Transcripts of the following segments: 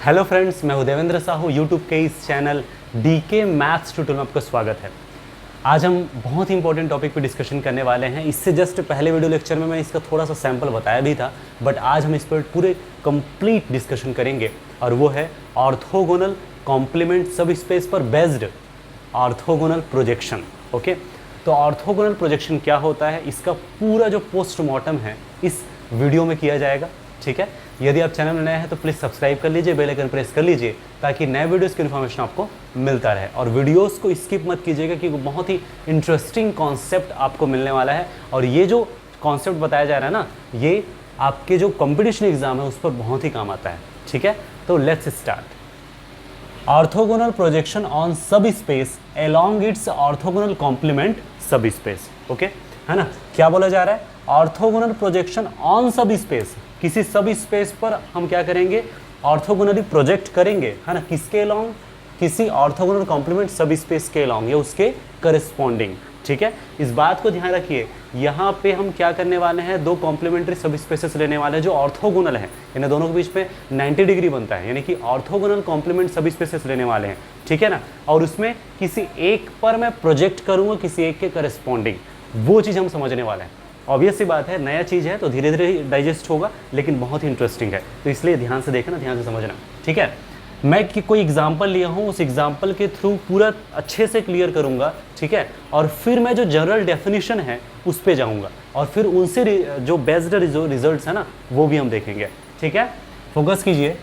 Hello friends, मैं हूं Devendra Sahu. YouTube के इस चैनल डीके मैथ्स ट्यूटोरियल में आपका स्वागत है। आज हम बहुत ही इंपॉर्टेंट टॉपिक पे डिस्कशन करने वाले हैं। इससे जस्ट पहले वीडियो लेक्चर में मैं इसका थोड़ा सा सैंपल बताया भी था, बट आज हम इस पर पूरे कंप्लीट डिस्कशन करेंगे और वो है ऑर्थोगोनल कॉम्प्लीमेंट सब स्पेस पर बेस्ड ऑर्थोगोनल प्रोजेक्शन। ओके, तो ऑर्थोगोनल प्रोजेक्शन क्या होता है, इसका पूरा जो पोस्टमार्टम है इस वीडियो में किया जाएगा। ठीक है, यदि आप चैनल में नए हैं तो प्लीज़ सब्सक्राइब कर लीजिए, बेल आइकन प्रेस कर लीजिए ताकि नए वीडियोस की इन्फॉर्मेशन आपको मिलता रहे। और वीडियोस को स्किप मत कीजिएगा क्योंकि बहुत ही इंटरेस्टिंग कॉन्सेप्ट आपको मिलने वाला है। और ये जो कॉन्सेप्ट बताया जा रहा है ना, ये आपके जो कॉम्पिटिशन एग्जाम है उस पर बहुत ही काम आता है। ठीक है, तो let's start. Orthogonal projection on सब space along its orthogonal complement सब स्पेस। ओके, है ना, क्या बोला जा रहा है? ऑर्थोगोनल प्रोजेक्शन ऑन सब स्पेस, किसी सब स्पेस पर हम क्या करेंगे, ऑर्थोगोनली प्रोजेक्ट करेंगे, है ना, किसके अलोंग, किसी ऑर्थोगोनल कॉम्प्लीमेंट सब स्पेस के अलोंग या उसके करस्पॉन्डिंग। ठीक है, इस बात को ध्यान रखिए। यहाँ पे हम क्या करने वाले हैं, दो कॉम्प्लीमेंट्री सब स्पेसेस लेने वाले हैं जो ऑर्थोगोनल है, इन दोनों के बीच में 90 डिग्री बनता है, यानी कि ऑर्थोगोनल कॉम्प्लीमेंट सब स्पेसेस लेने वाले हैं। ठीक है ना, और उसमें किसी एक पर मैं प्रोजेक्ट करूँगा, किसी एक के करस्पॉन्डिंग, वो चीज़ हम समझने वाले हैं। ऑब्वियस सी बात है, नया चीज़ है तो धीरे धीरे डाइजेस्ट होगा, लेकिन बहुत ही इंटरेस्टिंग है, तो इसलिए ध्यान से देखना, ध्यान से समझना। ठीक है, मैं कोई एग्जांपल लिया हूँ, उस एग्जांपल के थ्रू पूरा अच्छे से क्लियर करूँगा। ठीक है, और फिर मैं जो जनरल डेफिनेशन है उस पर जाऊँगा और फिर उनसे जो बेस्ड रिजल्ट्स है ना वो भी हम देखेंगे। ठीक है, फोकस कीजिए।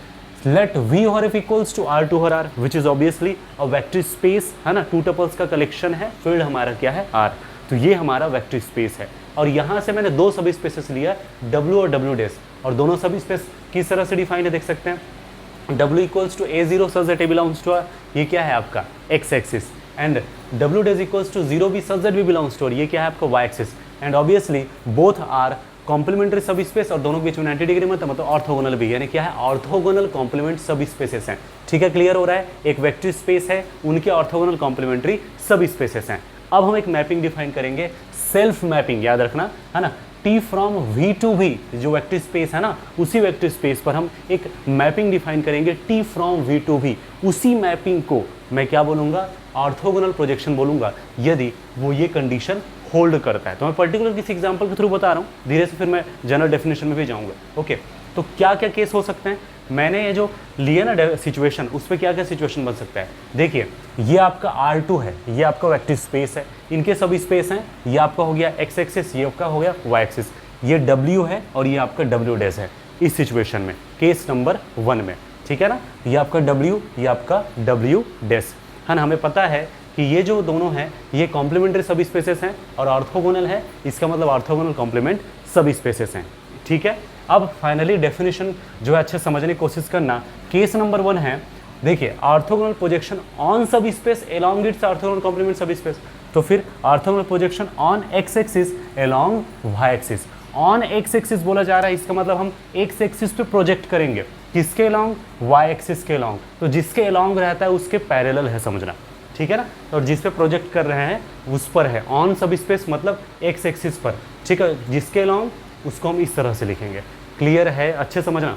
लेट वी और F equals to R two हर R which is obviously a vector space, है ना, टू टपल्स का कलेक्शन है, फील्ड हमारा क्या है, आर, तो ये हमारा वेक्टर स्पेस है। और यहाँ से मैंने दो सब स्पेसेस लिया, W और W डैश, और दोनों सब स्पेस किस तरह से डिफाइन है देख सकते हैं। W equals to A0 such that A belongs to R, ये क्या है आपका x axis, and W dash equals to 0 भी such that B belongs to R, ये क्या है आपका y axis, and obviously both are complementary sub space और दोनों के बीच में 90 डिग्री में, मतलब ऑर्थोगोनल भी, यानी क्या है, ऑर्थोगोनल कॉम्प्लीमेंट सब स्पेसेस हैं। ठीक है, क्लियर हो रहा है, एक वेक्टर स्पेस है, उनके ऑर्थोगोनल कॉम्प्लीमेंट्री सब स्पेसेस हैं। अब हम एक मैपिंग डिफाइन करेंगे, सेल्फ मैपिंग, याद रखना, है ना, T from V to V, जो वेक्टर स्पेस है ना, उसी वेक्टर स्पेस पर हम एक मैपिंग डिफाइन करेंगे, T from V to V। उसी मैपिंग को मैं क्या बोलूँगा, ऑर्थोगोनल प्रोजेक्शन बोलूँगा, यदि वो ये कंडीशन होल्ड करता है। तो मैं पर्टिकुलर किसी एग्जाम्पल के थ्रू बता रहा हूँ, धीरे से फिर मैं जनरल डेफिनेशन में भी जाऊँगा। ओके, तो क्या क्या केस हो सकते हैं, मैंने ये जो लिया ना सिचुएशन, उस पर क्या क्या सिचुएशन बन सकता है। देखिए, ये आपका R2 है, ये आपका वेक्टर स्पेस है, इनके सब स्पेस हैं, ये आपका हो गया x एक्सिस, ये आपका हो गया y एक्सिस, ये W है और ये आपका W डैश है इस सिचुएशन में, केस नंबर 1 में। ठीक है ना, ये आपका W, ये आपका W डैश, है ना। हमें पता है कि ये जो दोनों हैं ये कॉम्प्लीमेंट्री सब स्पेसेस हैं और ऑर्थोगोनल है, इसका मतलब ऑर्थोगोनल कॉम्प्लीमेंट सब स्पेसेस हैं। ठीक है, अब फाइनली डेफिनेशन जो है अच्छे समझने की कोशिश करना। केस नंबर 1 है, देखिए, ऑर्थोगोनल प्रोजेक्शन ऑन सब space along its orthogonal complement सब स्पेस, तो फिर orthogonal projection on x axis along y axis. On x axis बोला जा रहा है, इसका मतलब हम x एक्सिस पे प्रोजेक्ट करेंगे, किसके अलोंग, y एक्सिस के अलोंग, तो जिसके अलोंग रहता है उसके पैरेलल है, समझना। ठीक है ना, और जिस पे प्रोजेक्ट कर रहे हैं उस पर है, ऑन सब स्पेस मतलब x एक्सिस पर। ठीक है, जिसके अलोंग उसको हम इस तरह से लिखेंगे। क्लियर है, अच्छे समझना।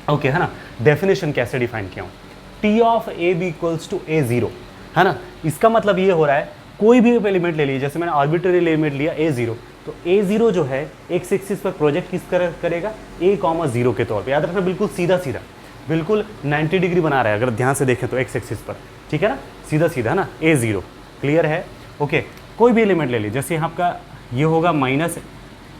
ओके, है ना, डेफिनेशन कैसे डिफाइन किया हूँ, T of AB equals to A0, है ना। इसका मतलब ये हो रहा है, कोई भी एलिमेंट ले लीजिए, जैसे मैंने आर्बिट्ररी एलिमेंट लिया A0, तो A0 जो है x एक्सिस पर प्रोजेक्ट किस करेगा, A,0 के तौर पे। याद रखना, बिल्कुल सीधा सीधा, बिल्कुल 90 डिग्री बना रहा है, अगर ध्यान से देखें तो x एक्सिस पर। ठीक है ना, सीधा सीधा, है ना, A0। क्लियर है, ओके। कोई भी एलिमेंट ले लीजिए, जैसे यहाँ आपका ये होगा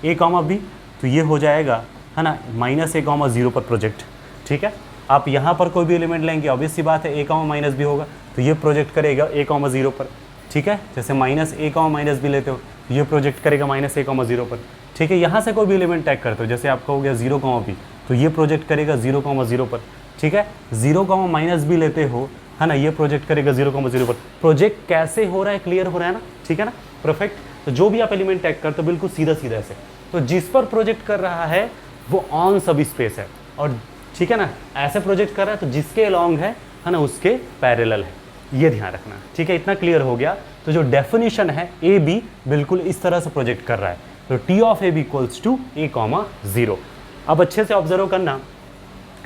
-A,B, तो ये हो जाएगा, है ना, -A,0 पर प्रोजेक्ट। ठीक है, आप यहाँ पर कोई भी एलिमेंट लेंगे, ऑब्वियस सी बात है A,-B होगा, तो ये प्रोजेक्ट करेगा A,0 पर। ठीक है, जैसे -A,-B लेते हो, ये प्रोजेक्ट करेगा -A,0 पर। ठीक है, यहाँ से कोई भी एलिमेंट टैग करते हो, जैसे आपका हो गया 0,B, तो ये प्रोजेक्ट करेगा 0,0 पर। ठीक है, 0,-B लेते हो, है ना, ये प्रोजेक्ट करेगा 0,0 पर। प्रोजेक्ट कैसे हो रहा है, क्लियर हो रहा है ना। ठीक है ना, परफेक्ट। तो जो भी आप एलिमेंट टैग करते हो बिल्कुल सीधा सीधा ऐसे, तो जिस पर प्रोजेक्ट कर रहा है वो ऑन सब स्पेस है, और ठीक है ना, ऐसे प्रोजेक्ट कर रहा है तो जिसके अलोंग है ना, उसके पैरेलल है, ये ध्यान रखना। ठीक है, इतना क्लियर हो गया। तो जो डेफिनेशन है, AB बिल्कुल इस तरह से प्रोजेक्ट कर रहा है, तो T of AB equals to A,0। अब अच्छे से ऑब्जर्व करना,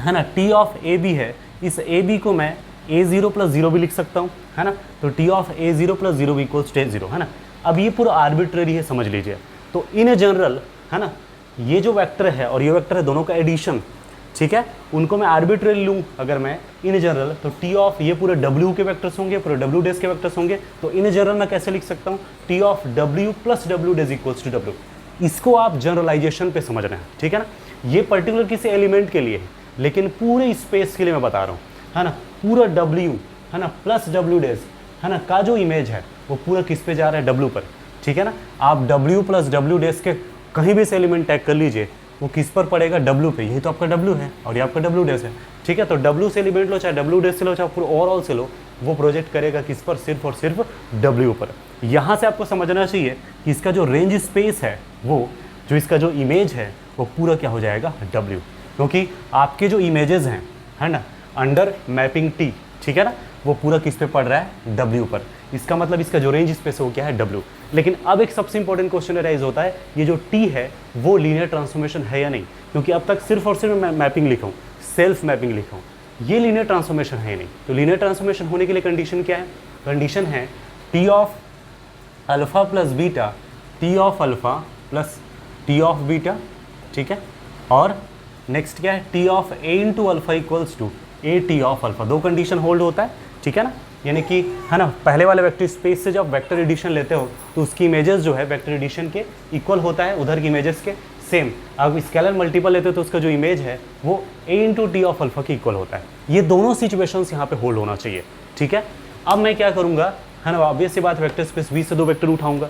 है ना, T ऑफ AB है, इस ए बी को मैं a0 प्लस 0 भी लिख सकता हूँ, है ना। तो टी ऑफ a0 प्लस 0 भी इक्वल्स टू a0, है ना। अब ये पूरा आर्बिट्रेरी है, समझ लीजिए। तो इन जनरल, है ना, ये जो वेक्टर है और ये वेक्टर है, दोनों का एडिशन, ठीक है, उनको मैं आर्बिट्रेरी लूँ अगर मैं इन जनरल, तो टी ऑफ ये पूरे w के वेक्टर्स होंगे, पूरे w डेज के वेक्टर्स होंगे। तो इन जनरल मैं कैसे लिख सकता हूँ, T of w plus w dash equals to w। इसको आप जनरलाइजेशन पे समझ रहे हैं, ठीक है ना। ये पर्टिकुलर किसी एलिमेंट के लिए है, लेकिन पूरे स्पेस के लिए मैं बता रहा हूँ, है ना। पूरा w, है ना, प्लस w डेज, है ना, का जो इमेज है वो पूरा किस पे जा रहा है, w पर, ठीक है ना। आप w प्लस w डेज के कहीं भी से एलिमेंट टैग कर लीजिए, वो किस पर पड़ेगा, w पे। यही तो आपका w है और ये आपका w डेज है, ठीक है। तो w से एलिमेंट लो, चाहे w डेज से लो, चाहे पूरा ओवरऑल से लो, वो प्रोजेक्ट करेगा किस पर, सिर्फ और सिर्फ w पर। यहाँ से आपको समझना चाहिए कि इसका जो रेंज स्पेस है, वो जो इसका जो इमेज है वो पूरा क्या हो जाएगा, w। क्योंकि आपके जो इमेजेस हैं, है ना, अंडर मैपिंग t, ठीक है ना, वो पूरा किस पे पड़ रहा है, w पर। इसका मतलब इसका जो रेंज स्पेस है वो क्या है, w। लेकिन अब एक सबसे इंपॉर्टेंट क्वेश्चन राइज होता है, ये जो t है वो लीनियर ट्रांसफॉर्मेशन है या नहीं। क्योंकि अब तक सिर्फ और सिर्फ मैं मैपिंग लिखा हूँ, सेल्फ मैपिंग लिखा हूँ, ये लीनियर ट्रांसफॉर्मेशन है नहीं। तो लीनियर ट्रांसफॉर्मेशन होने के लिए कंडीशन क्या है, कंडीशन है T of alpha plus beta, T of alpha plus T of beta, ठीक है। और नेक्स्ट क्या है, T of A into alpha equals to A T of alpha. दो कंडीशन होल्ड होता है, ठीक है ना। यानी कि, है ना, पहले वाले वेक्टर स्पेस से जब वेक्टर एडिशन लेते हो तो उसकी इमेजेस जो है वेक्टर एडिशन के इक्वल होता है, उधर की इमेजेस के सेम। अब स्केलर मल्टीपल लेते हो तो उसका जो इमेज है वो ए इंटू टी ऑफ अल्फा के इक्वल होता है। ये दोनों सिचुएशंस यहाँ पे होल्ड होना चाहिए, ठीक है। अब मैं क्या करूँगा, है ना, ऑब्वियस सी बात, वेक्टर स्पेस V से दो वेक्टर उठाऊंगा।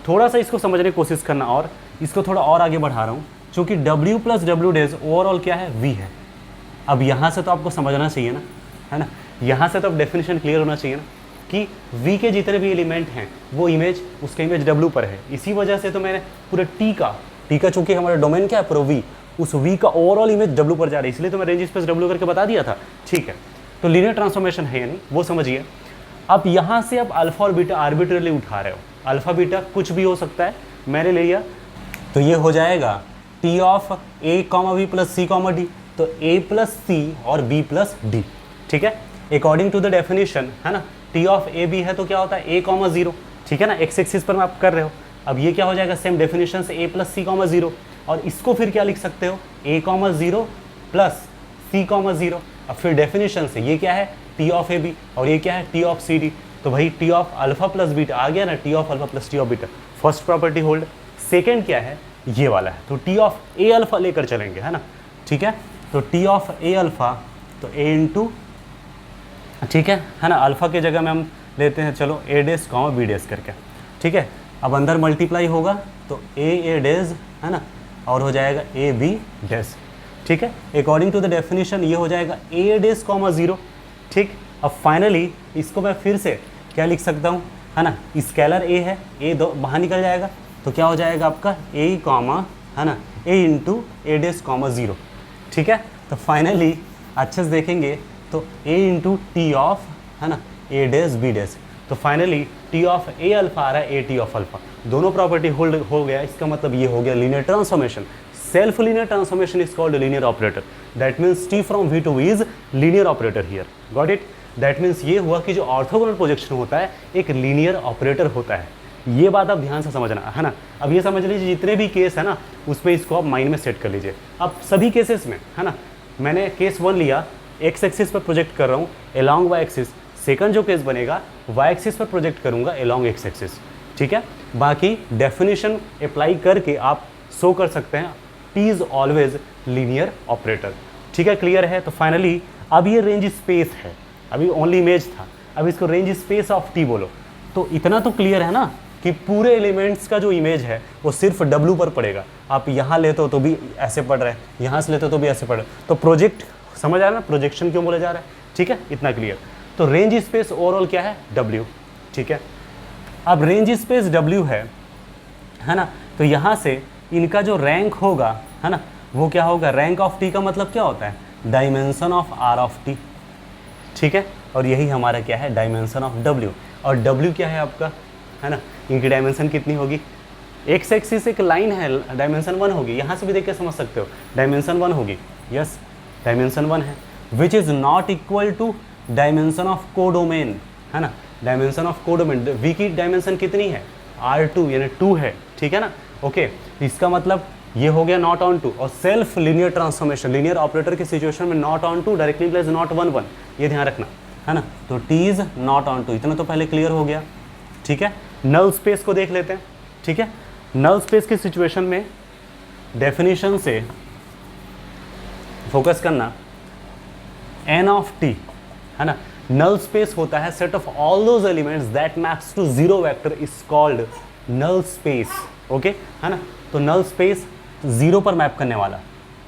थोड़ा सा इसको समझने की कोशिश करना, और इसको थोड़ा और आगे बढ़ा रहा हूँ, चूँकि w plus w days overall क्या है, v है। अब यहाँ से तो आपको समझना चाहिए ना, है ना, यहाँ से तो अब डेफिनेशन क्लियर होना चाहिए ना कि v के जितने भी एलिमेंट हैं वो इमेज, उसका इमेज w पर है। इसी वजह से तो मैंने पूरे t का चूँकि हमारा डोमेन क्या है, पूरा v, उस v का ओवरऑल इमेज w पर जा रही है, इसलिए तो मैं रेंज स्पेस w करके बता दिया था, ठीक है। तो लीनियर ट्रांसफॉर्मेशन है यानी, वो समझिए। अब यहाँ से अब अल्फा और बीटा आर्बिट्रेरली उठा रहे हो, अल्फा बीटा कुछ भी हो सकता है, मैंने ले लिया, तो ये हो जाएगा T of a comma b plus c comma d। तो a प्लस c और b प्लस d, ठीक है, अकॉर्डिंग टू द डेफिनेशन, है ना। टी ऑफ a b है तो क्या होता है, a कॉमा 0, ठीक है ना, एक्स एक्सिस पर आप कर रहे हो। अब ये क्या हो जाएगा, सेम डेफिनेशन से a प्लस c कॉमा 0, और इसको फिर क्या लिख सकते हो, a comma 0 plus c comma 0। अब फिर डेफिनेशन से ये क्या है, टी ऑफ ए बी, और ये क्या है, टी ऑफ सी डी। तो भाई T of alpha plus beta आ गया ना, T of alpha plus T of beta, first property hold. Second क्या है, ये वाला है, तो टी ऑफ ए अल्फा लेकर चलेंगे, है ना, ठीक है। तो टी ऑफ ए अल्फा, तो ए इंटू, ठीक है ना, अल्फा के जगह में हम लेते हैं, चलो ए डेज कॉमा बी डेज करके, ठीक है। अब अंदर मल्टीप्लाई होगा तो ए डेज, है ना, और हो जाएगा ए बी डेज, ठीक है। अकॉर्डिंग टू द डेफिनेशन ये हो जाएगा ए डेज कॉमा 0, ठीक। अब फाइनली इसको मैं फिर से क्या लिख सकता हूँ, है ना, स्केलर ए है, ए दो बाहर निकल जाएगा, तो क्या हो जाएगा आपका ए कॉमा, है ना, ए इंटू ए डेज कॉमा 0, ठीक है। तो फाइनली अच्छे से देखेंगे तो ए इंटू टी ऑफ, है ना, ए डेज बी डेज। तो finally T of a alpha आ रहा है ए टी ऑफ अल्फा, दोनों प्रॉपर्टी होल्ड हो गया। इसका मतलब ये हो गया linear transformation. Self linear transformation is called linear operator, that means T from V to V is linear operator here, got it. That means ये हुआ कि जो ऑर्थोगोनल प्रोजेक्शन होता है एक लीनियर ऑपरेटर होता है। ये बात आप ध्यान से समझना, है ना। अब ये समझ लीजिए जितने भी केस है ना, उसमें इसको आप माइंड में सेट कर लीजिए। अब सभी केसेस में, है ना, मैंने केस 1 लिया, एक्स एक्सिस पर प्रोजेक्ट कर रहा हूँ एलॉन्ग वाई एक्सिस। सेकंड जो केस बनेगा वाई एक्सिस पर प्रोजेक्ट करूँगा एलॉन्ग एक्स एक्सिस, ठीक है। बाकी डेफिनेशन अप्लाई करके आप शो कर सकते हैं T is always linear operator, ठीक है। क्लियर है। तो फाइनली अब ये रेंज स्पेस है, अभी ओनली इमेज था, अब इसको रेंज स्पेस ऑफ टी बोलो। तो इतना तो क्लियर है ना कि पूरे एलिमेंट्स का जो इमेज है वो सिर्फ W पर पड़ेगा। आप यहाँ लेते हो तो भी ऐसे पड़ रहा है, यहाँ से लेते हो तो भी ऐसे पड़ रहा है। तो प्रोजेक्ट समझ आ रहा है ना, प्रोजेक्शन क्यों बोला जा रहा है, ठीक है, इतना क्लियर। तो रेंज स्पेस ओवरऑल क्या है, W, ठीक है। अब रेंज स्पेस W है ना, तो यहाँ से इनका जो रैंक होगा, है ना, वो क्या होगा, रैंक ऑफ टी का मतलब क्या होता है, dimension of R of T, ठीक है। और यही हमारा क्या है, डायमेंशन ऑफ W। और W क्या है आपका, है ना, इनकी डायमेंशन कितनी होगी, एक्स एक्सिस एक लाइन है, डायमेंशन 1 होगी। यहाँ से भी देख के समझ सकते हो, डायमेंशन 1 होगी, यस डायमेंशन 1 है। Which is not equal to dimension of codomain, है ना, डायमेंशन ऑफ कोडोमेन, वी की डायमेंशन कितनी है, R2 यानी 2 है, ठीक है ना, ओके। इसका मतलब ये हो गया नॉट ऑन टू, और self linear transformation, linear operator की सिचुएशन में not onto directly place not 1 1, ये ध्यान रखना, है ना। तो T is not onto, इतना तो पहले क्लियर हो गया, ठीक है। नल स्पेस को देख लेते हैं, ठीक है। नल स्पेस की सिचुएशन में डेफिनेशन से फोकस करना, n ऑफ t, है ना, नल स्पेस होता है set of all those elements that maps to zero vector is called null space, okay, है ना। तो नल स्पेस जीरो पर मैप करने वाला,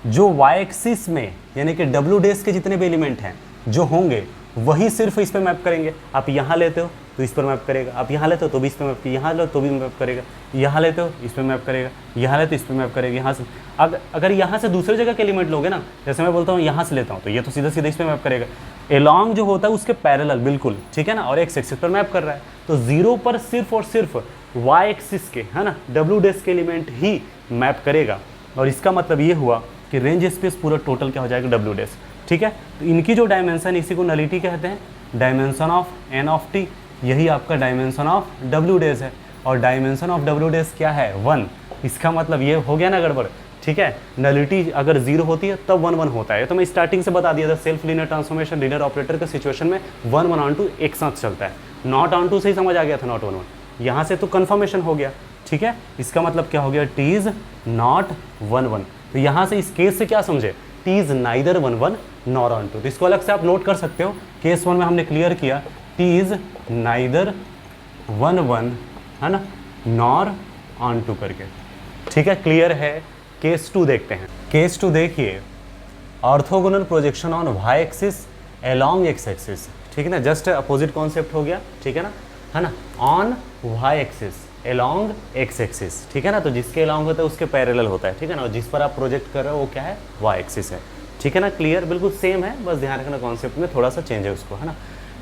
जो वाई एक्सिस में यानी कि डब्ल्यू डेज के जितने भी एलिमेंट हैं जो होंगे वही सिर्फ इस पर मैप करेंगे। आप यहाँ लेते हो तो इस पर मैप करेगा, आप यहाँ लेते हो तो भी इस पर मैप, यहाँ लो तो भी मैप करेगा, यहाँ लेते हो इस पर मैप करेगा, यहाँ लेते हो इस पर मैप करेगा, यहाँ से अगर यहाँ से दूसरे जगह के एलिमेंट लोगे ना, जैसे मैं बोलता हूँ यहाँ से लेता हूँ तो ये तो सीधा सीधा इस पर मैप करेगा, एलॉन्ग जो होता है उसके पैरेलल बिल्कुल, ठीक है ना, और एक्स एक्सिस पर मैप कर रहा है। तो जीरो पर सिर्फ और सिर्फ वाई एक्सिस के, है ना, डब्ल्यू डेज के एलिमेंट ही मैप करेगा, और इसका मतलब ये हुआ कि रेंज स्पेस पूरा टोटल क्या हो जाएगा, डब्ल्यू डेज, ठीक है। तो इनकी जो डायमेंशन, इसी को नलिटी कहते हैं, dimension of N of T, यही आपका डायमेंशन ऑफ डब्ल्यू डेज है, और डायमेंशन ऑफ डब्ल्यू डेज क्या है, 1। इसका मतलब ये हो गया ना गड़बड़, ठीक है। नलिटी अगर 0 होती है तब 1 1 होता है, तो मैं स्टार्टिंग से बता दिया था, self linear transformation linear operator के सिचुएशन में 1 1 ऑन टू एक साथ चलता है, नॉट ऑन टू से ही समझ आ गया था, नॉट 1 1, यहाँ से तो कन्फर्मेशन हो गया, ठीक है। इसका मतलब क्या हो गया, टी इज नॉट 1 1। तो यहाँ से इस केस से क्या समझे, T is neither 1 1 nor onto. तो इसको अलग से आप नोट कर सकते हो, केस 1 में हमने क्लियर किया, टी इज नाइदर 1 1, है ना, नॉर ऑन टू करके, ठीक है, क्लियर है। केस 2 देखते हैं। केस 2 देखिए, orthogonal projection on Y axis along X axis, ठीक है ना, जस्ट अपोजिट कॉन्सेप्ट हो गया, ठीक है ना, on Y axis along X axis, ठीक है ना। तो जिसके अलोंग होता है उसके पैरेलल होता है, ठीक है ना, और जिस पर आप प्रोजेक्ट कर रहे हो वो क्या है, वाई एक्सिस है, ठीक है ना, क्लियर, बिल्कुल सेम है, बस ध्यान रखना कॉन्सेप्ट में थोड़ा सा चेंज है उसको, है ना।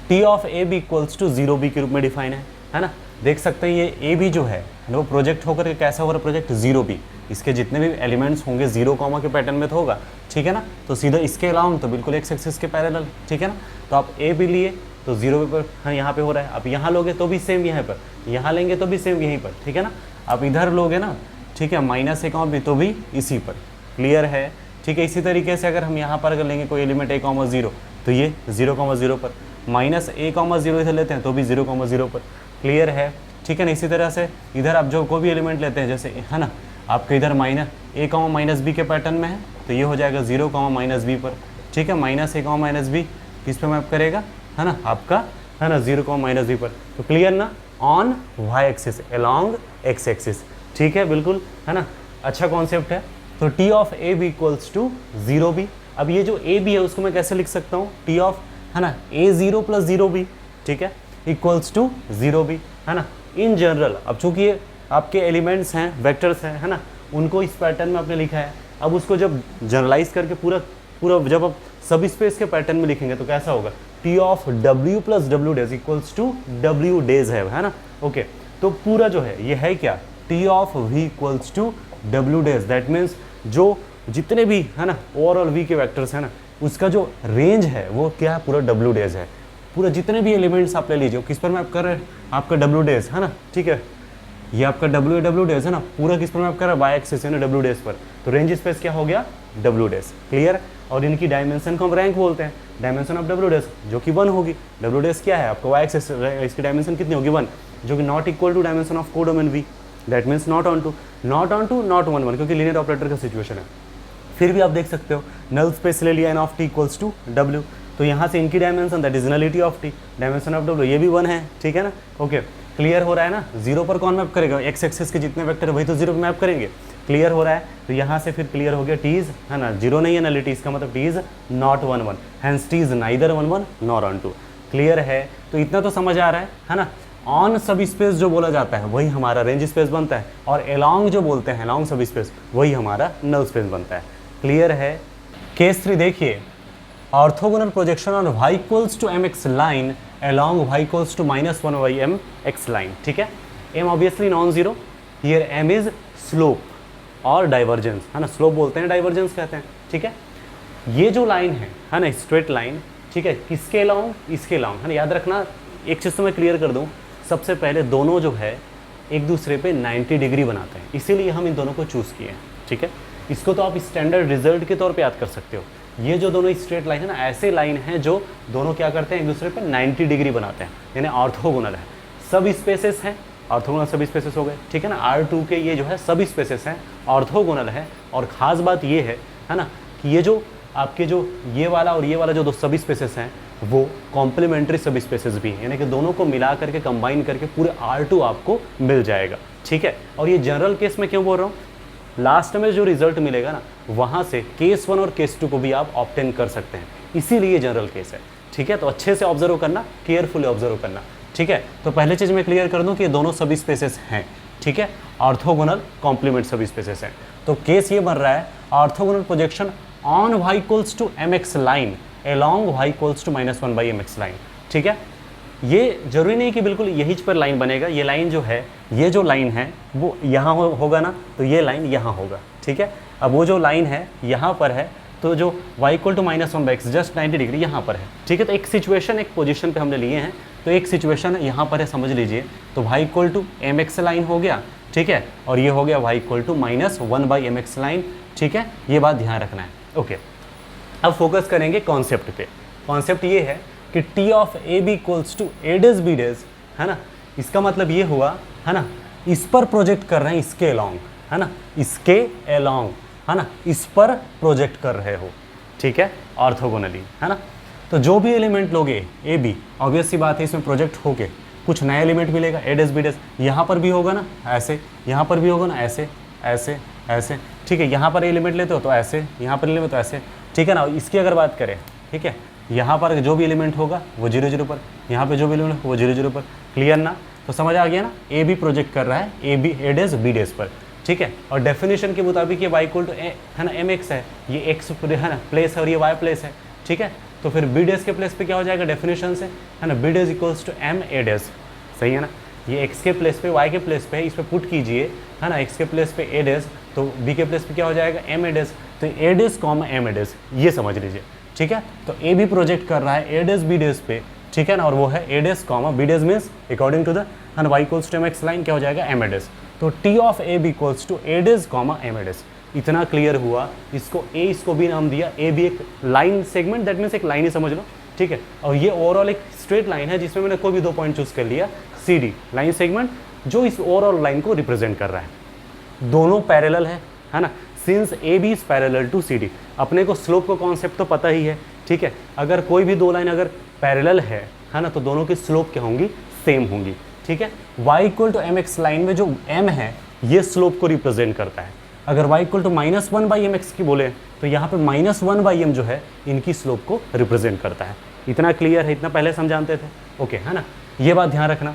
T of A B equals to 0 B के रूप में डिफाइन है ना, देख सकते हैं ये ए बी जो है वो प्रोजेक्ट होकर के कैसा हो रहा है, प्रोजेक्ट 0 बी, इसके जितने भी एलिमेंट्स होंगे 0 कॉमा के पैटर्न में तो होगा, ठीक है ना, तो सीधा इसके अलाउंग तो बिल्कुल एक्स एक्सिस के पैरेलल, ठीक है ना। तो आप ए बी लिए तो 0 पर, हाँ यहाँ पे हो रहा है, आप यहाँ लोगे तो भी सेम यहाँ पर, यहाँ लेंगे तो भी सेम यहीं पर, ठीक है ना, आप इधर लोगे ना, ठीक है, माइनस ए कॉमा बी तो भी इसी पर, क्लियर है, ठीक है। इसी तरीके से अगर हम यहाँ पर अगर लेंगे कोई एलिमेंट ए कॉमा 0 तो ये 0 कॉमा 0 पर, माइनस ए कॉमा 0 इधर लेते हैं तो भी 0 कॉमा 0 पर, क्लियर है, ठीक है ना। इसी तरह से इधर आप जो कोई भी एलिमेंट लेते हैं, जैसे, है ना, आपके इधर माइनस ए कॉमा माइनस बी के पैटर्न में है तो ये हो जाएगा 0 कॉमा माइनस बी पर, ठीक है, माइनस ए कॉमा माइनस बी किस पे मैप करेगा, है ना, आपका, है ना, 0 कॉमा माइनस बी पर। तो क्लियर ना, on Y axis along X axis, ठीक है, बिल्कुल, है ना, अच्छा कॉन्सेप्ट है। तो T of A B equals to 0 B. अब ये जो ए बी है उसको मैं कैसे लिख सकता हूँ, टी ऑफ, है ना, A0 प्लस 0 बी, ठीक है, इक्वल्स टू 0 बी, है ना। इन जनरल, अब चूंकि ये आपके एलिमेंट्स हैं, वेक्टर्स हैं, है ना, उनको इस पैटर्न में आपने लिखा है, अब उसको जब जनरलाइज करके पूरा जब आप सब स्पेस के पैटर्न में लिखेंगे तो कैसा होगा, T of W plus W dash equals to W dash है ना, ओके। तो पूरा जो है ये है क्या, T of V equals to W dash, that means जो जितने भी, है ना, ओवरऑल V के वेक्टर्स है ना, उसका जो रेंज है वो क्या है, पूरा डब्ल्यू डेज है, पूरा जितने भी एलिमेंट्स आप ले लीजिए, किस पर मैप कर रहे हैं, आपका डब्ल्यू डेज, है ना, ठीक है, ये आपका डब्ल्यू डेज है ना, पूरा किस पर मैप कर रहा है, वाई एक्सिस है ना, डब्ल्यू डेज पर, तो रेंज स्पेस क्या हो गया, डब्ल्यू डेज, क्लियर। और इनकी डायमेंशन को हम रैंक बोलते हैं, डायमेंशन ऑफ डब्ल्यू डेज जो कि 1 होगी, डब्ल्यू डेज क्या है आपका वाई एक्सिस, इसकी डायमेंशन कितनी होगी 1, जो कि not equal to dimension of codomain V, that means not onto not 1 1, क्योंकि लीनियर ऑपरेटर का सिचुएशन है। फिर भी आप देख सकते हो नल स्पेस ले लिया, n of T equals to W, तो यहाँ से इनकी dimension that is nullity of T, dimension of W ये भी 1 है, ठीक है ना, ओके, क्लियर हो रहा है ना। 0 पर कौन मैप करेगा, एक्स एक्सिस के जितने वेक्टर है वही तो 0 पर मैप करेंगे, क्लियर हो रहा है। तो यहाँ से फिर क्लियर हो गया, टी इज, है ना, 0 नहीं है नलिटी, इसका मतलब T is not 1 1, hence T is neither 1 1 nor onto, clear है। तो इतना तो समझ आ रहा है ना। ऑन सब स्पेस जो बोला जाता है वही हमारा रेंज स्पेस बनता है, और अलोंग जो बोलते हैं अलोंग सब स्पेस वही हमारा नल स्पेस बनता है, क्लियर है। केस 3 देखिए, orthogonal projection on y equals to mx line along y equals to -1 by mx line, ठीक है। m obviously non zero, here m is slope और डाइवर्जेंस, है ना, स्लोप बोलते हैं, डाइवर्जेंस कहते हैं, ठीक है। ये जो लाइन है ना, स्ट्रेट लाइन, ठीक है, किसके अलोंग, इसके अलोंग, है ना। याद रखना, एक चीज़ तो मैं क्लियर कर दूँ, सबसे पहले दोनों जो है एक दूसरे पे 90 डिग्री बनाते हैं, इसीलिए हम इन दोनों को चूज़ किए हैं, ठीक है। इसको तो आप स्टैंडर्ड रिजल्ट के तौर पे याद कर सकते हो। ये जो दोनों स्ट्रेट लाइन है ना, ऐसे लाइन हैं जो दोनों क्या करते हैं, एक दूसरे पे 90 डिग्री बनाते हैं, यानी ऑर्थोगोनल है। सब स्पेसेस हैं, ऑर्थोगोनल सब स्पेसेस हो गए, ठीक है ना। R2 के ये जो है सब स्पेसेस हैं, ऑर्थोगोनल है। और ख़ास बात ये है ना, कि ये जो आपके जो ये वाला और ये वाला जो दो सब स्पेसेस हैं वो कॉम्प्लीमेंट्री सब स्पेसेस भी हैं, यानी कि दोनों को मिला करके कंबाइन करके पूरे R2 आपको मिल जाएगा, ठीक है। और ये जनरल केस में क्यों बोल रहा हूँ, लास्ट में जो रिजल्ट मिलेगा ना, वहाँ से केस 1 और केस 2 को भी आप ऑब्टेन कर सकते हैं, इसीलिए जनरल केस है, ठीक है। तो अच्छे से ऑब्जर्व करना, केयरफुली ऑब्जर्व करना, ठीक है। तो पहले चीज़ मैं क्लियर कर दूँ कि ये दोनों सब स्पेसेस हैं, ठीक है, ऑर्थोगोनल कॉम्प्लीमेंट सब स्पेसेस हैं। तो केस ये बन रहा है, orthogonal projection on y equals to mx line along y equals to -1/mx line, ठीक है। ये जरूरी नहीं कि बिल्कुल यही पर लाइन बनेगा, ये लाइन जो है, ये जो लाइन है वो यहाँ होगा ना, तो ये लाइन यहाँ होगा, ठीक है। अब वो जो लाइन है यहाँ पर है, तो जो y equal to -1/x just 90 degree यहाँ पर है, ठीक है। तो एक सिचुएशन, एक पोजीशन पे हमने लिए हैं, तो एक सिचुएशन यहाँ पर है, समझ लीजिए। तो y equal to mx line हो गया, ठीक है, और ये हो गया y equal to -1/mx line, ठीक है। ये बात ध्यान रखना है, ओके। अब फोकस करेंगे कॉन्सेप्ट पे। कॉन्सेप्ट ये है कि T of A B equals to A dash B dash, है ना। इसका मतलब ये हुआ, है ना, इस पर प्रोजेक्ट कर रहे हैं, इसके अलोंग, है ना, इसके अलोंग, है ना, इस पर प्रोजेक्ट कर रहे हो, ठीक है, ऑर्थोगोनली, है ना। तो जो भी एलिमेंट लोगे ए बी, ऑब्वियस सी बात है इसमें प्रोजेक्ट होके कुछ नया एलिमेंट मिलेगा, ए डेज बी डेज। यहाँ पर भी होगा ना ऐसे, यहाँ पर भी होगा ना ऐसे ऐसे ऐसे, ठीक है। यहाँ पर एलिमेंट लेते हो तो ऐसे, यहाँ पर एलिमेंट तो ऐसे, ठीक है ना। इसकी अगर बात करें, ठीक है, यहाँ पर जो भी एलिमेंट होगा वो 0 0 पर, यहाँ पे जो भी एलिमेंट वो 0 0 पर, क्लियर ना। तो समझ आ गया ना, ए बी प्रोजेक्ट कर रहा है ए डेज बी डेज पर, ठीक है। और डेफिनेशन के मुताबिक ये y इक्वल टू है ना mx है, ये x है ना प्लेस है और ये y प्लेस है, ठीक है। तो फिर बी डेज के प्लेस पे क्या हो जाएगा डेफिनेशन से, है ना, B dash equals to m a dash, सही है ना। ये x के प्लेस पे y के प्लेस पे है, इस पर पुट कीजिए, है ना, x के प्लेस पे a डेज, तो b के प्लेस पे क्या हो जाएगा m a डेज, तो a dash comma m a days, ये समझ लीजिए, ठीक है। तो ए भी प्रोजेक्ट कर रहा है ए डेज बी डेज पे, ठीक है ना, और वो है a dash comma b dash means according to the y equals to mx line क्या हो जाएगा m a डेज। तो T of A B equals to A dash comma m a dash, इतना क्लियर हुआ। इसको ए, इसको भी नाम दिया, ए भी एक लाइन सेगमेंट, दैट मीन्स एक लाइन ही समझ लो, ठीक है। और ये ओवरऑल एक स्ट्रेट लाइन है जिसमें मैंने कोई भी 2 पॉइंट चूज कर लिया, सी डी लाइन सेगमेंट जो इस ओवरऑल लाइन को रिप्रेजेंट कर रहा है। दोनों पैरेलल है ना, since A B is parallel to C D. अपने को स्लोप का कॉन्सेप्ट तो पता ही है, ठीक है। अगर कोई भी 2 लाइन अगर पैरेलल है ना, तो दोनों की स्लोप क्या होंगी, सेम होंगी, ठीक है। y equal to mx line में जो m है ये स्लोप को रिप्रेजेंट करता है। अगर y इक्वल टू -1/mx की बोले तो यहाँ पे -1/m जो है इनकी स्लोप को रिप्रेजेंट करता है। इतना क्लियर है, इतना पहले समझाते थे, ओके, है ना। ये बात ध्यान रखना।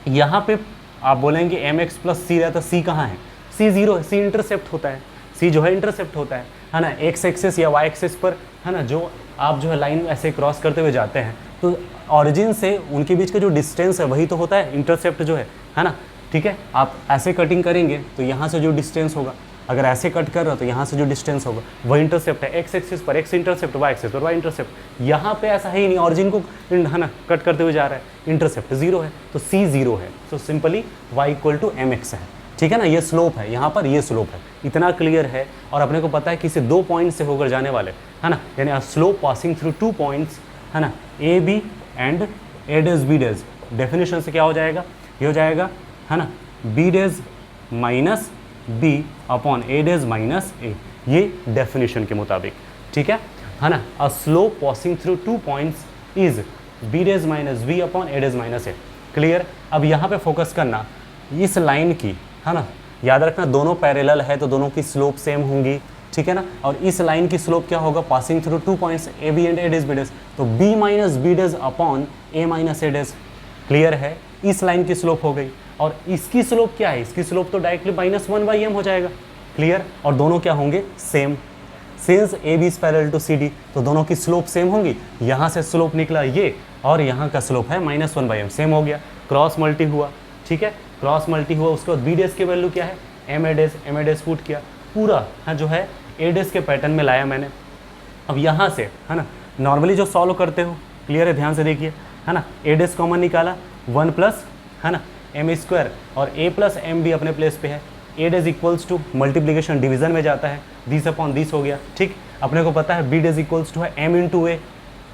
यहाँ पे आप बोलेंगे mx प्लस c रहता है, c कहाँ है, c 0 है, c इंटरसेप्ट होता है, c जो है इंटरसेप्ट होता है ना, x एक्सिस या y एक्सिस पर, है ना, जो आप जो है लाइन ऐसे क्रॉस करते हुए जाते हैं तो ऑरिजिन से उनके बीच का जो डिस्टेंस है वही तो होता है इंटरसेप्ट जो है ना, ठीक है। आप ऐसे कटिंग करेंगे तो यहाँ से जो डिस्टेंस होगा, अगर ऐसे कट कर रहे हो तो यहाँ से जो डिस्टेंस होगा वही इंटरसेप्ट है। एक्स एक्सिस पर एक्स इंटरसेप्ट, वाई एक्सिस पर वाई इंटरसेप्ट। यहाँ पे ऐसा है ही नहीं, ऑरिजिन को है ना कट करते हुए जा रहा है, इंटरसेप्ट 0 है तो c 0 है, तो simply y equal to mx है, ठीक है ना। ये स्लोप है, यहाँ पर ये स्लोप है, इतना क्लियर है। और अपने को पता है कि इसे 2 पॉइंट से होकर जाने वाले, है ना, यानी स्लोप पासिंग थ्रू 2 पॉइंट्स, है ना, a b and a dash B dash. Definition से क्या हो जाएगा, ये हो जाएगा, है ना, B dash minus b upon a dash minus a, ये डेफिनेशन के मुताबिक, ठीक है ना। A slope passing through 2 points is b dash minus b upon a dash minus a, clear. अब यहाँ पे फोकस करना इस लाइन की, है ना, याद रखना दोनों पैरेलल है तो दोनों की स्लोप सेम होंगी, ठीक है ना। और इस लाइन की स्लोप क्या होगा, passing through 2 points a b and a dash B dash, तो b minus b dash upon a minus a dash, clear है। इस लाइन की स्लोप हो गई और इसकी स्लोप क्या है, इसकी स्लोप तो डायरेक्टली -1/m हो जाएगा, क्लियर। और दोनों क्या होंगे, same. Since A B is parallel to C D तो दोनों की स्लोप सेम होंगी। यहाँ से स्लोप निकला ये और यहाँ का स्लोप है -1/m, सेम हो गया, क्रॉस मल्टी हुआ, ठीक है, क्रॉस मल्टी हुआ। उसके बाद बी डेज की वैल्यू क्या है, एम ए डेज पुट किया, पूरा हाँ जो है ए डेज के पैटर्न में लाया मैंने, अब यहाँ से है ना नॉर्मली जो सॉल्व करते हो, क्लियर है, ध्यान से देखिए, है ना, ए डेस कॉमन निकाला, 1 प्लस है ना एम स्क्वायर और ए प्लस एम भी अपने प्लेस पे है, a dash equals to multiplication division में जाता है, दिस अपॉन दिस हो गया, ठीक। अपने को पता है बी डेज इक्वल्स टू है एम इंटू ए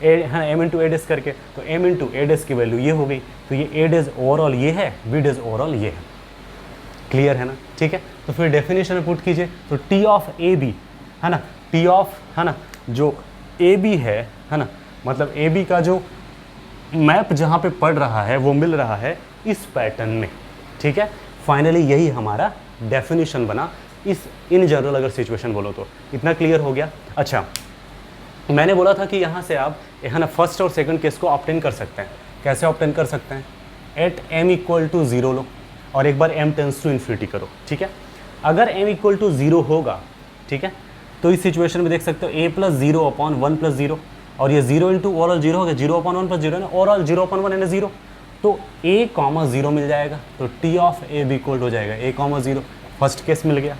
है एम इंटू ए डेज करके, तो एम इंटू ए डेज की वैल्यू ये हो गई, तो ये ए डेज ओवरऑल ये है, बी डेज ओवरऑल ये है, क्लियर है ना, ठीक है। तो फिर डेफिनेशन में पुट कीजिए, तो टी ऑफ ए बी है ना, टी ऑफ है ना जो ए बी है ना, मतलब ए बी का जो मैप जहाँ पे पड़ रहा है वो मिल रहा है इस पैटर्न में, ठीक है। फाइनली यही हमारा डेफिनेशन बना इस इन जनरल अगर सिचुएशन बोलो तो, इतना क्लियर हो गया। अच्छा, मैंने बोला था कि यहाँ से आप है ना फर्स्ट और सेकंड केस को ऑप्टेन कर सकते हैं। कैसे ऑप्टेन कर सकते हैं? एट m इक्वल टू 0 लो और एक बार m टेंस टू इन्फिनिटी करो, ठीक है। अगर m इक्वल टू 0 होगा, ठीक है, तो इस सिचुएशन में देख सकते हो a प्लस 0 अपॉन 1 प्लस 0, और ये 0 इंटू ओवरऑल 0 हो गया, 0 अपॉन 1 प्लस 0 है ना, ओवरऑल 0 अपॉन 1 है ना 0, तो a कॉमा 0 मिल जाएगा, तो t ऑफ a भी इक्वल हो जाएगा a कॉमा 0, फर्स्ट केस मिल गया।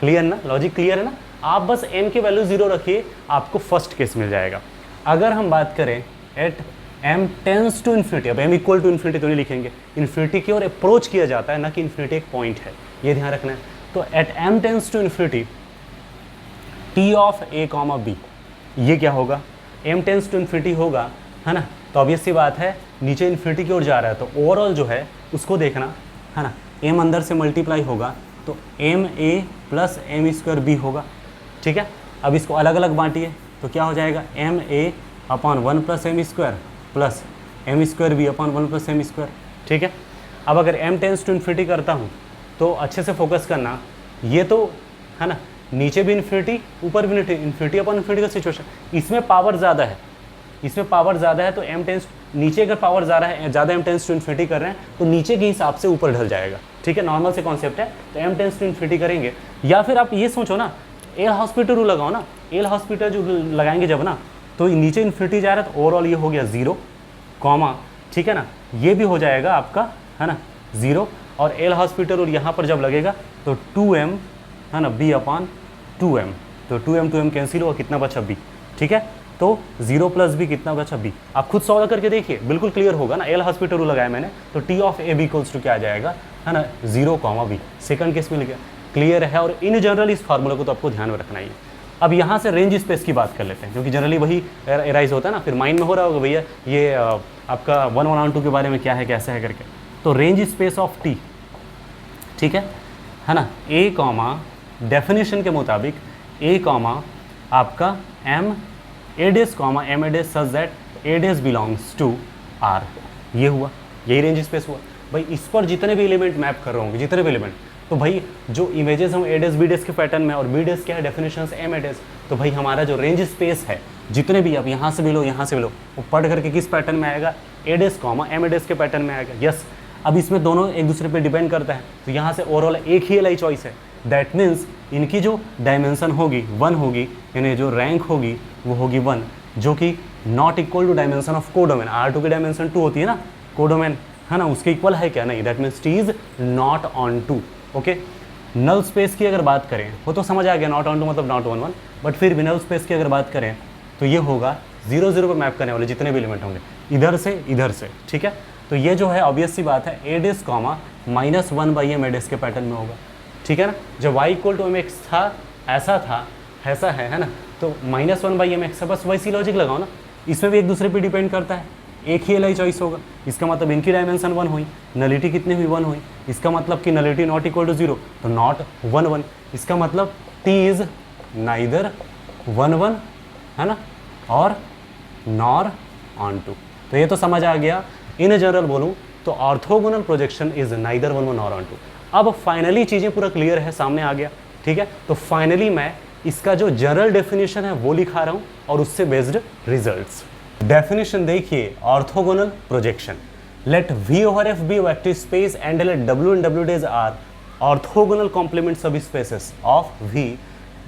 क्लियर ना, लॉजिक क्लियर है ना। आप बस m की वैल्यू 0 रखिए, आपको फर्स्ट केस मिल जाएगा। अगर हम बात करें at m tends to infinity, अब m इक्वल टू इन्फिनिटी तो नहीं लिखेंगे, इन्फिनिटी की ओर अप्रोच किया जाता है ना कि इन्फिनिटी एक पॉइंट है, ये ध्यान रखना है। तो at m tends to infinity t of a comma b, ये क्या होगा? m टेंस टू इन्फिनिटी होगा, है ना, तो ऑब्वियस सी बात है नीचे इन्फिनिटी की ओर जा रहा है, तो ओवरऑल जो है उसको देखना, है ना, m अंदर से मल्टीप्लाई होगा तो M A plus M square B होगा, ठीक है। अब इसको अलग अलग बांटिए तो क्या हो जाएगा? M A upon 1 plus M square plus M square B upon 1 plus M square, ठीक है। अब अगर m टेंस टू इन्फिनिटी करता हूँ तो अच्छे से फोकस करना, ये तो है ना नीचे भी इन्फिनिटी ऊपर भी इन्फिनिटी अपॉन इन्फिनिटी का सिचुएशन, इसमें पावर ज़्यादा है, इसमें पावर ज़्यादा है, तो m टेंस नीचे अगर पावर ज़्यादा m टेंस टू इन्फिनिटी कर रहे हैं तो नीचे के हिसाब से ऊपर ढल जाएगा, ठीक है। नॉर्मल से कॉन्सेप्ट है, तो m टेंस टू इन्फिनिटी करेंगे। या फिर आप ये सोचो ना, एल हॉस्पिटल रूल लगाओ ना, एल हॉस्पिटल जो लगाएंगे जब ना, तो नीचे इन्फिनिटी जा रहा है तो ओवरऑल ये हो गया 0 कॉमा, ठीक है ना, ये भी हो जाएगा आपका, है ना 0, और एल हॉस्पिटल रूल यहाँ पर जब लगेगा तो 2m है ना b अपॉन 2m, तो 2m कैंसिल हुआ, कितना बचा b, ठीक है। तो 0 प्लस b कितना बचा b, आप खुद सॉल्व करके देखिए, बिल्कुल क्लियर होगा ना। एल हॉस्पिटल रूल लगाया मैंने, तो t of a b equals to क्या आ जाएगा, है ना 0 कॉमा b, सेकंड केस मिल गया, क्लियर है। और इन जनरल इस फार्मूला को तो आपको ध्यान में रखना ही है। अब यहाँ से रेंज स्पेस की बात कर लेते हैं, क्योंकि जनरली वही एराइज होता है ना, फिर माइंड में हो रहा होगा भैया ये आपका 1/2 के बारे में क्या है कैसे है करके। तो रेंज स्पेस ऑफ t, ठीक है ना, a कॉमा डेफिनेशन के मुताबिक a कॉमा आपका m a dash comma m a dash such that a dash belongs to r, ये हुआ, यही रेंज स्पेस हुआ। भाई इस पर जितने भी एलिमेंट मैप कर रहे होंगे, जितने भी एलिमेंट, तो भाई जो इमेजेस हम a डेज b डेज के पैटर्न में, और b डेज क्या है डेफिनेशन m a डेज, तो भाई हमारा जो रेंज स्पेस है जितने भी, आप यहाँ से भी लो यहाँ से भी लो, वो पढ़ करके किस पैटर्न में आएगा? a dash comma m a days के पैटर्न में आएगा। यस, अब इसमें दोनों एक दूसरे पे डिपेंड करता है, तो यहाँ से ओवरऑल एक ही LI चॉइस है, दैट मीन्स इनकी जो डायमेंशन होगी 1 होगी, यानी जो रैंक होगी वो होगी 1, जो कि not equal to dimension of codomain. R2 की डायमेंशन 2 होती है ना, कोडोमेन है ना, उसके इक्वल है क्या? नहीं, that means T is not on 2। Okay, null space की अगर बात करें, वो तो समझ आ गया, नॉट ऑन 2 मतलब नॉट 1 1, बट फिर भी नल स्पेस की अगर बात करें तो ये होगा 0 0 पर मैप करने वाले जितने भी एलिमेंट होंगे, इधर से, ठीक है। तो ये जो है ऑब्वियस सी बात है a dash comma -1/m a dash के पैटर्न में होगा, ठीक है ना। जब y इक्वल टू mx था, ऐसा है ना, तो -1/mx है, बस वैसी लॉजिक लगाओ ना। इसमें भी एक दूसरे पे डिपेंड करता है, एक ही LI चॉइस होगा, इसका मतलब इनकी डायमेंशन 1 हुई, नलिटी कितनी हुई 1 हुई, इसका मतलब कि नलिटी नॉट इक्वल टू 0, तो नॉट 1 1, इसका मतलब t इज नाइदर 1 1 है ना, और नॉर ऑन 2। तो ये तो समझ आ गया। इन जनरल बोलूँ तो orthogonal projection is neither 1 1 nor on 2। अब फाइनली चीज़ें पूरा क्लियर है, सामने आ गया, ठीक है। तो फाइनली मैं इसका जो जनरल डेफिनेशन है वो लिखा रहा हूँ और उससे बेस्ड रिजल्ट्स। डेफिनेशन देखिए, orthogonal projection, let V over F be vector space and let W and W days are orthogonal complement subspaces of V,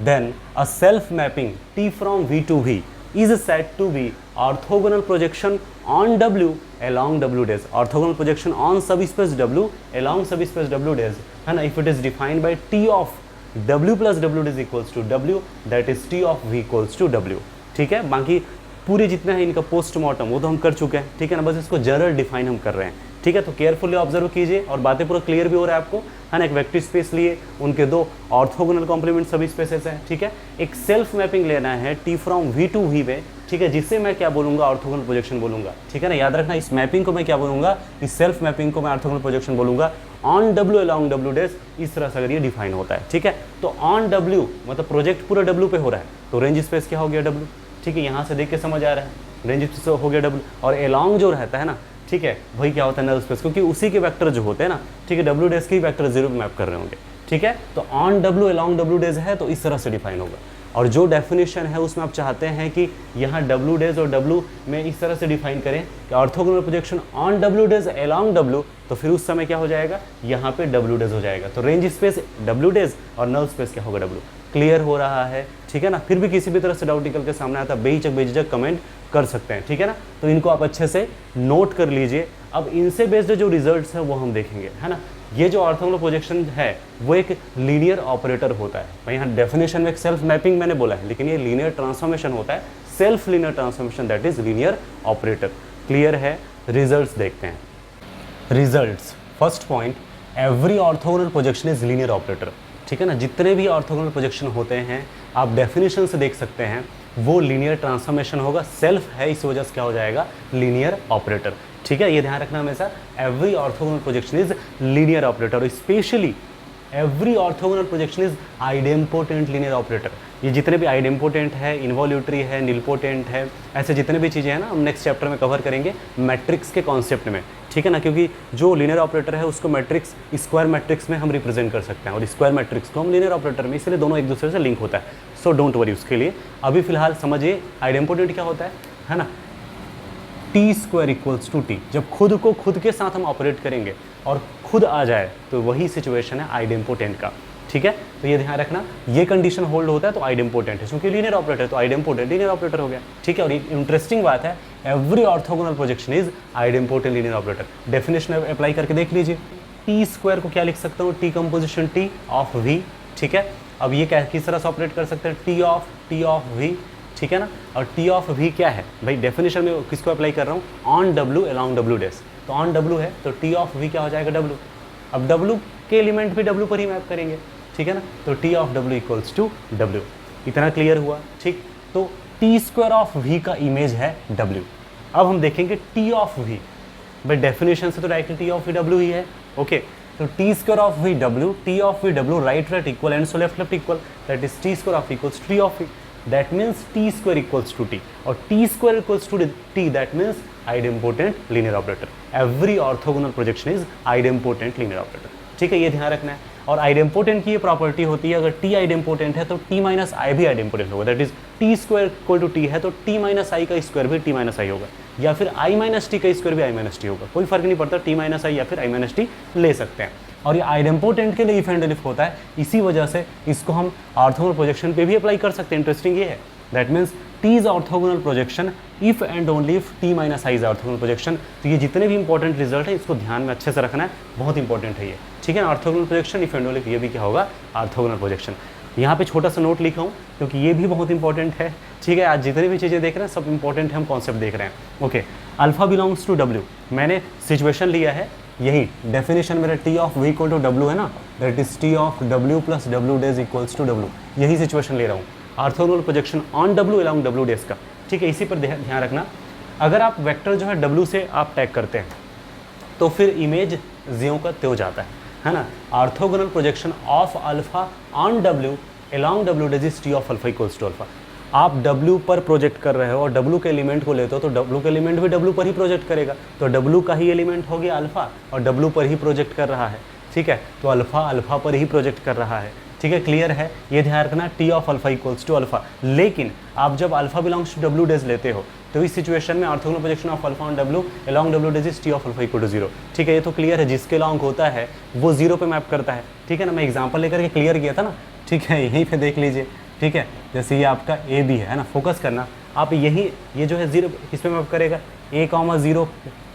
then a self mapping T from V to V is said to be orthogonal projection on W along W days, orthogonal projection on subspace W along subspace W days, and if it is defined by T of W plus W days equals to W, that is T of V equals to W. ठीक है। बाकी पूरे जितना है इनका postmortem वो तो हम कर चुके हैं, ठीक है ना, बस इसको जनरल डिफाइन हम कर रहे हैं, ठीक है। तो केयरफुली ऑब्जर्व कीजिए और बातें पूरा क्लियर भी हो रहा है आपको, है ना। एक वेक्टर स्पेस लिए, उनके दो ऑर्थोगोनल कॉम्प्लीमेंट सब स्पेसेस हैं, ठीक है। एक सेल्फ मैपिंग लेना है T from V to V में, ठीक है, जिससे मैं क्या बोलूँगा, ऑर्थोगोनल प्रोजेक्शन बोलूँगा, ठीक है ना। याद रखना इस मैपिंग को मैं क्या बोलूँगा, इस सेल्फ मैपिंग को मैं ऑर्थोगोनल प्रोजेक्शन बोलूँगा। On W along W days, इस तरह से अगर ये डिफाइन होता है, ठीक है। तो ऑन डब्ल्यू मतलब प्रोजेक्ट पूरा डब्ल्यू पे हो रहा है, तो रेंज स्पेस क्या हो गया डब्ल्यू, ठीक है। यहाँ से देख के समझ आ रहा है, रेंज स्पेस हो गया डब्ल्यू। और अलॉन्ग जो रहता है ना, ठीक है, वही क्या होता है नल स्पेस, क्योंकि उसी के वेक्टर जो होते हैं ना, ठीक है, डब्ल्यू डेज के वेक्टर जीरो पे मैप कर रहे होंगे, ठीक है। तो on W along W dash है तो इस तरह से डिफाइन होगा। और जो डेफिनेशन है उसमें आप चाहते हैं कि यहाँ डब्ल्यू डेज और डब्ल्यू में इस तरह से डिफाइन करें कि orthogonal projection on W days along W, तो फिर उस समय क्या हो जाएगा, यहाँ पे डब्ल्यू डेज हो जाएगा। तो रेंज स्पेस डब्ल्यू डेज और नल स्पेस क्या होगा डब्ल्यू। क्लियर हो रहा है, ठीक है ना। फिर भी किसी भी तरह से डाउट निकल के सामने आता बेझिझक कमेंट कर सकते हैं, ठीक है ना। तो इनको आप अच्छे से नोट कर लीजिए। अब इनसे बेस्ड जो रिजल्ट्स है वो हम देखेंगे, है ना। ये जो ऑर्थोगोनल प्रोजेक्शन है वो एक लीनियर ऑपरेटर होता है। भाई यहाँ डेफिनेशन में एक सेल्फ मैपिंग मैंने बोला है, लेकिन ये लीनियर ट्रांसफॉर्मेशन होता है, self linear transformation, that is linear operator. Clear है। रिजल्ट्स देखते हैं। Results, first point, every orthogonal projection is linear operator, ठीक है ना। जितने भी ऑर्थोगोनल प्रोजेक्शन होते हैं आप डेफिनेशन से देख सकते हैं वो लीनियर ट्रांसफॉर्मेशन होगा, सेल्फ है इस वजह से क्या हो जाएगा, लीनियर ऑपरेटर, ठीक है। ये ध्यान रखना हमेशा, every orthogonal projection is linear operator. Specially every orthogonal projection is idempotent linear operator. ये जितने भी आइडेम्पोटेंट है, इन्वॉल्यूटरी है, निलपोटेंट है, ऐसे जितने भी चीज़ें हैं ना हम नेक्स्ट चैप्टर में कवर करेंगे मैट्रिक्स के कॉन्सेप्ट में, ठीक है ना। क्योंकि जो लीनियर ऑपरेटर है उसको मैट्रिक्स, स्क्वायर मैट्रिक्स में हम रिप्रेजेंट कर सकते हैं और स्क्वायर मैट्रिक्स को हम लीनियर ऑपरेटर में, इसलिए दोनों एक दूसरे से लिंक होता है। सो डोंट वरी उसके लिए। अभी फिलहाल समझिए आइडेम्पोटेंट क्या होता है ना। T square equals to T, जब खुद को खुद के साथ हम ऑपरेट करेंगे और खुद आ जाए तो वही सिचुएशन है आइडेम्पोटेंट का, ठीक है। तो ये ध्यान रखना, ये कंडीशन होल्ड होता है तो आइडेम्पोटेंट है, क्योंकि लीनियर ऑपरेटर तो आइडेम्पोटेंट लीनियर ऑपरेटर हो गया, ठीक है। और एक इंटरेस्टिंग बात है, every orthogonal projection is idempotent linear operator. Definition apply करके देख लीजिए। टी स्क्वायर को क्या लिख सकता हूँ, T composition T of V, ठीक है। अब ये क्या किस तरह से ऑपरेट कर सकते हैं, टी ऑफ वी, ठीक है ना। और टी ऑफ वी क्या है भाई, डेफिनेशन में किसको अप्लाई कर रहा हूँ, on W along W days, तो ऑन डब्ल्यू है तो टी ऑफ वी क्या हो जाएगा डब्ल्यू। अब डब्ल्यू के एलिमेंट भी डब्ल्यू पर ही मैप करेंगे, ठीक है ना। तो T of W equals to W. इतना क्लियर हुआ, ठीक। तो टी स्क्वायर ऑफ वी का इमेज है डब्ल्यू। अब हम देखेंगे टी ऑफ वी, भाई डेफिनेशन से तो directly T of V W ही है, ओके। तो T square of V W, T of V W, right equal and so left equal, that is T square of equals T of V, that means t square equals to t, और t square equals to t, that means idempotent linear operator. Every orthogonal projection is idempotent linear operator, ठीक है। ये ध्यान रखना है। और idempotent की ये प्रॉपर्टी होती है, अगर t आइडेम्पोटेंट है तो t माइनस आई भी आइडेम्पोटेंट होगा, that is t square equal to t है तो t माइनस आई का स्क्वायर भी t माइनस आई होगा, या फिर i माइनस टी का स्क्वायर भी i माइनस टी होगा, कोई फर्क नहीं पड़ता, t माइनस आई या फिर i माइनस टी ले सकते हैं। और ये आइडेम्पोटेंट के लिए इफ एंड इफ होता है, इसी वजह से इसको हम ऑर्थोगोनल प्रोजेक्शन पे भी अप्लाई कर सकते हैं। इंटरेस्टिंग ये है, that means T is orthogonal projection if and only if T minus I is orthogonal projection. तो ये जितने भी इंपॉर्टेंट रिजल्ट है इसको ध्यान में अच्छे से रखना है, बहुत इंपॉर्टेंट है ये, ठीक है ना। Orthogonal projection if and only if, ये भी क्या होगा, ऑर्थोगोनल प्रोजेक्शन। यहाँ पे छोटा सा नोट लिखा हूँ क्योंकि ये भी बहुत इंपॉर्टेंट है, ठीक है। आज जितनी भी चीज़ें देख रहे हैं सब इंपॉर्टेंट है, हम कॉन्सेप्ट देख रहे हैं, okay. Alpha belongs to W, मैंने सिचुएशन लिया है, यही डेफिनेशन मेरा T of V equal to W है ना, that is T of W plus W dash equals to W, यही सिचुएशन ले रहा हूँ। Orthogonal projection on W along W dash का, ठीक है। इसी पर ध्यान रखना, अगर आप वेक्टर जो है डब्ल्यू से आप टैग करते हैं तो फिर इमेज ज्यों का त्यों जाता है ना। Orthogonal projection of alpha on W along W dash is T of alpha equals to alpha. आप W पर प्रोजेक्ट कर रहे हो और W के एलिमेंट को लेते हो तो W के एलिमेंट भी W पर ही प्रोजेक्ट करेगा, तो W का ही एलिमेंट हो गया अल्फा और W पर ही प्रोजेक्ट कर रहा है, ठीक है। तो अल्फा पर ही प्रोजेक्ट कर रहा है, ठीक है। क्लियर है, ये ध्यान रखना, T of alpha equals to alpha. लेकिन आप जब alpha belongs to W dash लेते हो तो इस सिचुएशन में orthogonal projection of alpha on W along W dash is T of alpha equal to zero, ठीक है। ये तो क्लियर है, जिसके अलॉन्ग होता है वो जीरो पे मैप करता है, ठीक है ना। मैं एग्जाम्पल लेकर के क्लियर किया था ना, ठीक है, यहीं पे देख लीजिए, ठीक है। जैसे ये आपका ए बी है ना, फोकस करना आप, यही ये जो है जीरो किस पे मैप करेगा, ए कॉमा जीरो,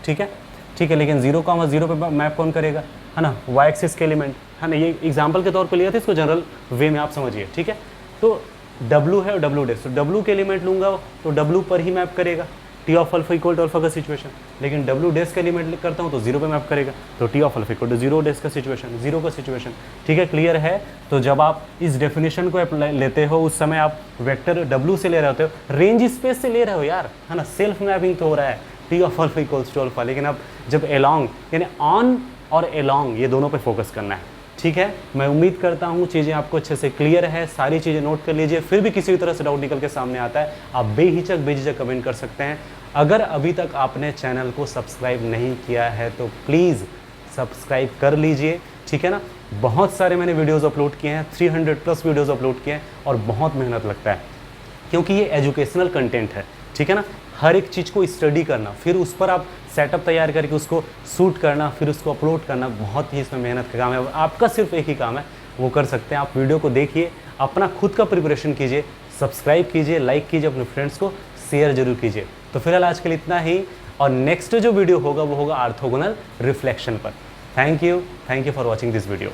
ठीक है, ठीक है। लेकिन 0, 0 पे मैप कौन करेगा, है ना, वाई एक्सिस के एलिमेंट, है ना। ये एग्जांपल के तौर पे लिया था, इसको जनरल वे में आप समझिए, ठीक है। तो W है और W डैश, तो W के एलिमेंट लूंगा तो W पर ही मैप करेगा, T of alpha equal to alpha का सिचुएशन। लेकिन W डैश का एलिमेंट करता हूँ तो 0 पे मैप करेगा, तो T of alpha equal to 0 dash का सिचुएशन, 0 का सिचुएशन। ठीक है, क्लियर है। तो जब आप इस डेफिनेशन को लेते हो उस समय आप वेक्टर W से ले रहे होते हो, रेंज स्पेस से ले रहे हो यार, है ना, सेल्फ मैपिंग तो हो रहा है T of alpha equals to alpha. लेकिन अब जब एलॉन्ग यानी ऑन और एलॉन्ग ये दोनों पे फोकस करना है। ठीक है, मैं उम्मीद करता हूँ चीज़ें आपको अच्छे से क्लियर है, सारी चीज़ें नोट कर लीजिए। फिर भी किसी भी तरह से डाउट निकल के सामने आता है, आप बेझिझक कमेंट कर सकते हैं। अगर अभी तक आपने चैनल को सब्सक्राइब नहीं किया है तो प्लीज़ सब्सक्राइब कर लीजिए। ठीक है ना, बहुत सारे मैंने वीडियोज़ अपलोड किए हैं, 300+ वीडियोज़ अपलोड किए हैं और बहुत मेहनत लगता है क्योंकि ये एजुकेशनल कंटेंट है। ठीक है ना, हर एक चीज़ को स्टडी करना, फिर उस पर आप सेटअप तैयार करके उसको शूट करना, फिर उसको अपलोड करना, बहुत ही इसमें मेहनत का काम है। आपका सिर्फ एक ही काम है, वो कर सकते हैं। आप वीडियो को देखिए, अपना खुद का प्रिपरेशन कीजिए, सब्सक्राइब कीजिए, लाइक कीजिए, अपने फ्रेंड्स को शेयर जरूर कीजिए। तो फिलहाल आज के लिए इतना ही, और नेक्स्ट जो वीडियो होगा वो होगा ऑर्थोगोनल रिफ्लेक्शन पर। Thank you for watching this video.